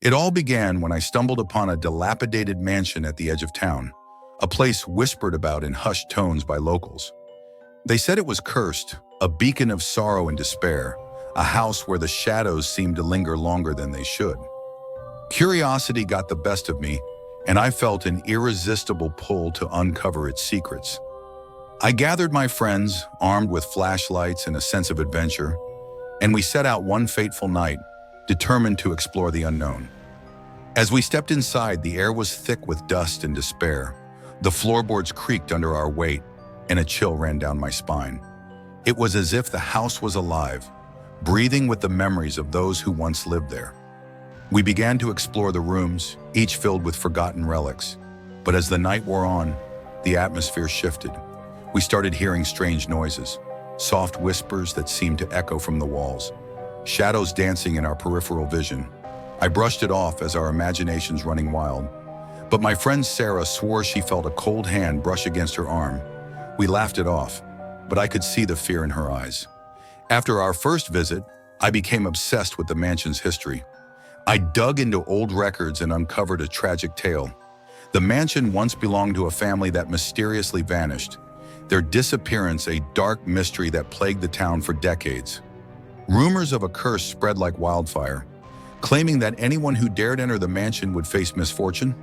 It all began when I stumbled upon a dilapidated mansion at the edge of town, a place whispered about in hushed tones by locals. They said it was cursed, a beacon of sorrow and despair, a house where the shadows seemed to linger longer than they should. Curiosity got the best of me, and I felt an irresistible pull to uncover its secrets. I gathered my friends, armed with flashlights and a sense of adventure, and we set out one fateful night, determined to explore the unknown. As we stepped inside, the air was thick with dust and despair. The floorboards creaked under our weight, and a chill ran down my spine. It was as if the house was alive, breathing with the memories of those who once lived there. We began to explore the rooms, each filled with forgotten relics. But as the night wore on, the atmosphere shifted. We started hearing strange noises, soft whispers that seemed to echo from the walls, shadows dancing in our peripheral vision. I brushed it off as our imaginations running wild. But my friend Sarah swore she felt a cold hand brush against her arm. We laughed it off, but I could see the fear in her eyes. After our first visit, I became obsessed with the mansion's history. I dug into old records and uncovered a tragic tale. The mansion once belonged to a family that mysteriously vanished, their disappearance a dark mystery that plagued the town for decades. Rumors of a curse spread like wildfire, claiming that anyone who dared enter the mansion would face misfortune.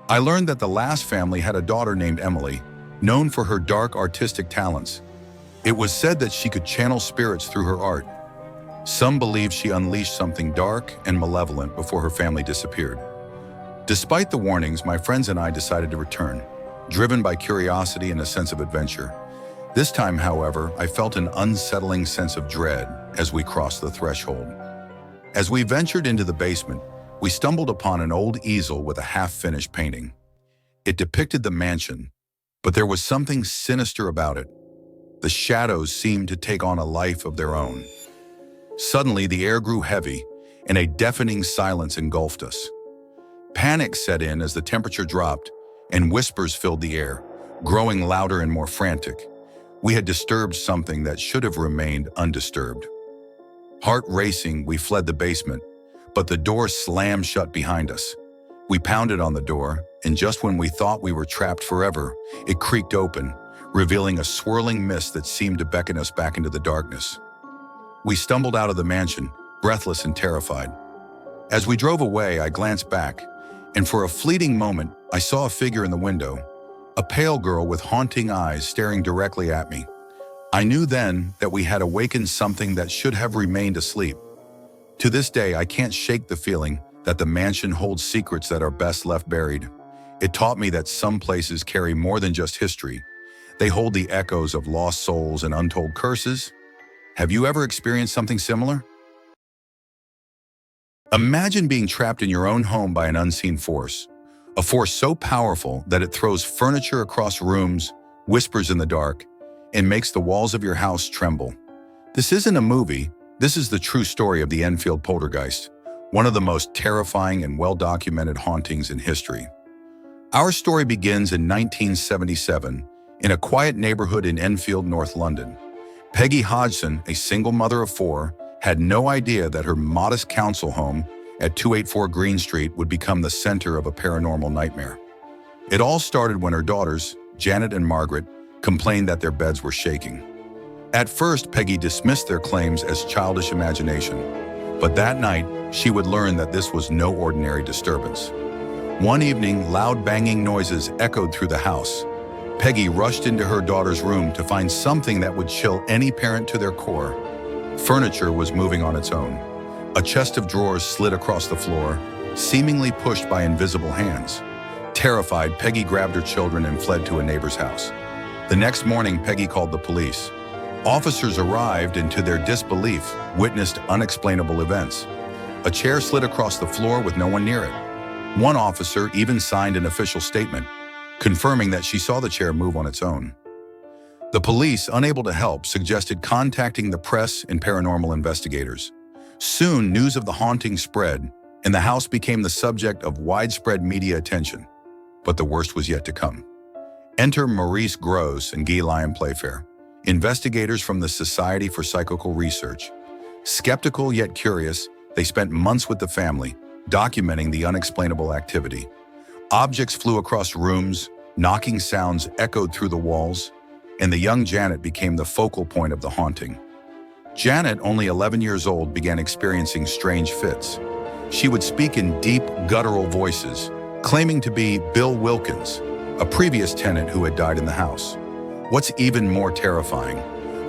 I learned that the last family had a daughter named Emily, known for her dark artistic talents. It was said that she could channel spirits through her art. Some believed she unleashed something dark and malevolent before her family disappeared. Despite the warnings, my friends and I decided to return, driven by curiosity and a sense of adventure. This time, however, I felt an unsettling sense of dread as we crossed the threshold. As we ventured into the basement, we stumbled upon an old easel with a half-finished painting. It depicted the mansion, but there was something sinister about it. The shadows seemed to take on a life of their own. Suddenly, the air grew heavy, and a deafening silence engulfed us. Panic set in as the temperature dropped, and whispers filled the air, growing louder and more frantic. We had disturbed something that should have remained undisturbed. Heart racing, we fled the basement, but the door slammed shut behind us. We pounded on the door, and just when we thought we were trapped forever, it creaked open, revealing a swirling mist that seemed to beckon us back into the darkness. We stumbled out of the mansion, breathless and terrified. As we drove away, I glanced back, and for a fleeting moment, I saw a figure in the window, a pale girl with haunting eyes staring directly at me. I knew then that we had awakened something that should have remained asleep. To this day, I can't shake the feeling that the mansion holds secrets that are best left buried. It taught me that some places carry more than just history. They hold the echoes of lost souls and untold curses. Have you ever experienced something similar? Imagine being trapped in your own home by an unseen force, a force so powerful that it throws furniture across rooms, whispers in the dark, and makes the walls of your house tremble. This isn't a movie, this is the true story of the Enfield poltergeist, one of the most terrifying and well-documented hauntings in history. Our story begins in 1977 in a quiet neighborhood in Enfield, North London. Peggy Hodgson, a single mother of four, had no idea that her modest council home at 284 Green Street would become the center of a paranormal nightmare. It all started when her daughters, Janet and Margaret, complained that their beds were shaking. At first, Peggy dismissed their claims as childish imagination, but that night, she would learn that this was no ordinary disturbance. One evening, loud banging noises echoed through the house. Peggy rushed into her daughter's room to find something that would chill any parent to their core. Furniture was moving on its own. A chest of drawers slid across the floor, seemingly pushed by invisible hands. Terrified, Peggy grabbed her children and fled to a neighbor's house. The next morning, Peggy called the police. Officers arrived and, to their disbelief, witnessed unexplainable events. A chair slid across the floor with no one near it. One officer even signed an official statement, confirming that she saw the chair move on its own. The police, unable to help, suggested contacting the press and paranormal investigators. Soon, news of the haunting spread, and the house became the subject of widespread media attention. But the worst was yet to come. Enter Maurice Grosse and Guy Lyon Playfair, investigators from the Society for Psychical Research. Skeptical yet curious, they spent months with the family, documenting the unexplainable activity. Objects flew across rooms, knocking sounds echoed through the walls, and the young Janet became the focal point of the haunting. Janet, only 11 years old, began experiencing strange fits. She would speak in deep, guttural voices, claiming to be Bill Wilkins, a previous tenant who had died in the house. What's even more terrifying,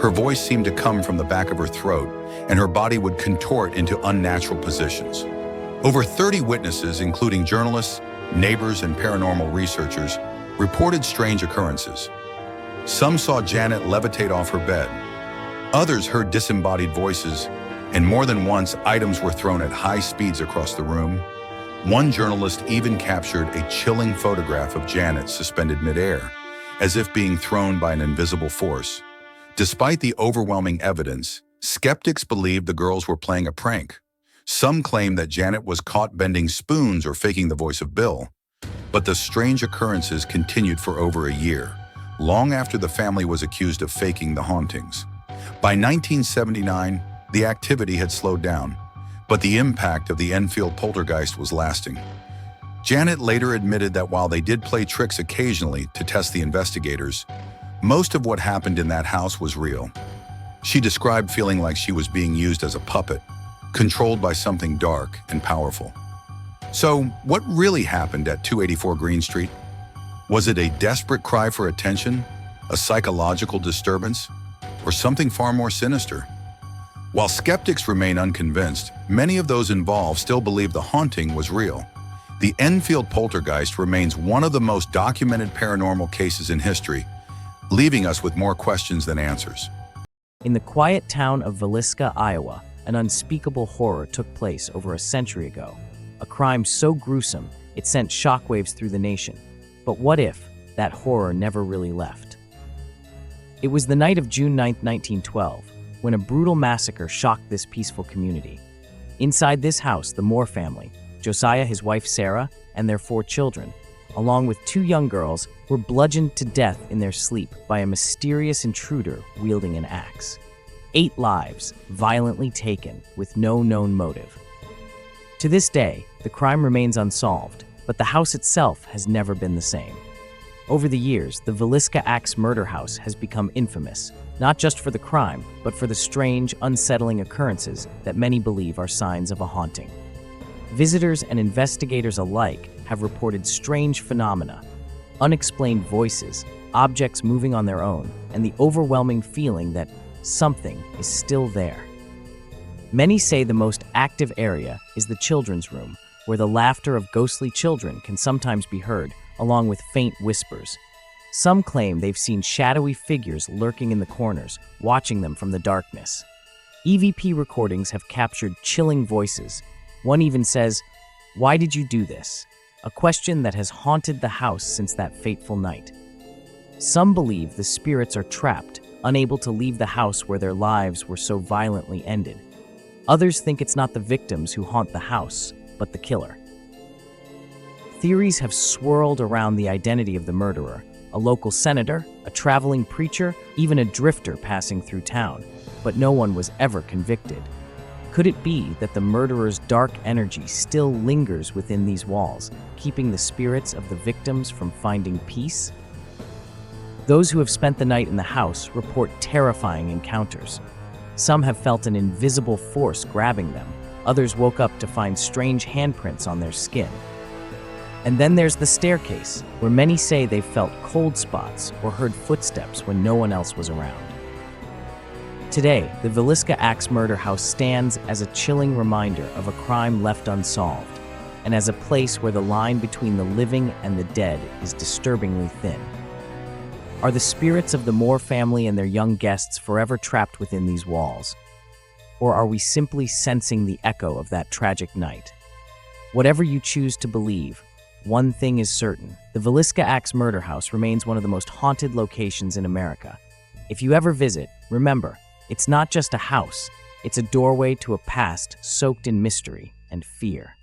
her voice seemed to come from the back of her throat, and her body would contort into unnatural positions. Over 30 witnesses, including journalists, neighbors, and paranormal researchers, reported strange occurrences. Some saw Janet levitate off her bed. Others heard disembodied voices, and more than once, items were thrown at high speeds across the room. One journalist even captured a chilling photograph of Janet suspended midair, as if being thrown by an invisible force. Despite the overwhelming evidence, skeptics believed the girls were playing a prank. Some claimed that Janet was caught bending spoons or faking the voice of Bill. But the strange occurrences continued for over a year, long after the family was accused of faking the hauntings. By 1979, the activity had slowed down, but the impact of the Enfield poltergeist was lasting. Janet later admitted that while they did play tricks occasionally to test the investigators, most of what happened in that house was real. She described feeling like she was being used as a puppet, controlled by something dark and powerful. So, what really happened at 284 Green Street? Was it a desperate cry for attention, a psychological disturbance, or something far more sinister? While skeptics remain unconvinced, many of those involved still believe the haunting was real. The Enfield poltergeist remains one of the most documented paranormal cases in history, leaving us with more questions than answers. In the quiet town of Villisca, Iowa, an unspeakable horror took place over a century ago. A crime so gruesome, it sent shockwaves through the nation. But what if that horror never really left? It was the night of June 9, 1912, when a brutal massacre shocked this peaceful community. Inside this house, the Moore family, Josiah, his wife Sarah, and their 4 children, along with 2 young girls, were bludgeoned to death in their sleep by a mysterious intruder wielding an axe. 8 lives violently taken with no known motive. To this day, the crime remains unsolved, but the house itself has never been the same. Over the years, the Villisca Axe murder house has become infamous, not just for the crime, but for the strange, unsettling occurrences that many believe are signs of a haunting. Visitors and investigators alike have reported strange phenomena, unexplained voices, objects moving on their own, and the overwhelming feeling that something is still there. Many say the most active area is the children's room, where the laughter of ghostly children can sometimes be heard, along with faint whispers. Some claim they've seen shadowy figures lurking in the corners, watching them from the darkness. EVP recordings have captured chilling voices. One even says, "Why did you do this?" A question that has haunted the house since that fateful night. Some believe the spirits are trapped, unable to leave the house where their lives were so violently ended. Others think it's not the victims who haunt the house, but the killer. Theories have swirled around the identity of the murderer: a local senator, a traveling preacher, even a drifter passing through town, but no one was ever convicted. Could it be that the murderer's dark energy still lingers within these walls, keeping the spirits of the victims from finding peace? Those who have spent the night in the house report terrifying encounters. Some have felt an invisible force grabbing them. Others woke up to find strange handprints on their skin. And then there's the staircase, where many say they've felt cold spots or heard footsteps when no one else was around. Today, the Villisca Axe murder house stands as a chilling reminder of a crime left unsolved, and as a place where the line between the living and the dead is disturbingly thin. Are the spirits of the Moore family and their young guests forever trapped within these walls? Or are we simply sensing the echo of that tragic night? Whatever you choose to believe, one thing is certain: the Villisca Axe murder house remains one of the most haunted locations in America. If you ever visit, remember, it's not just a house, it's a doorway to a past soaked in mystery and fear.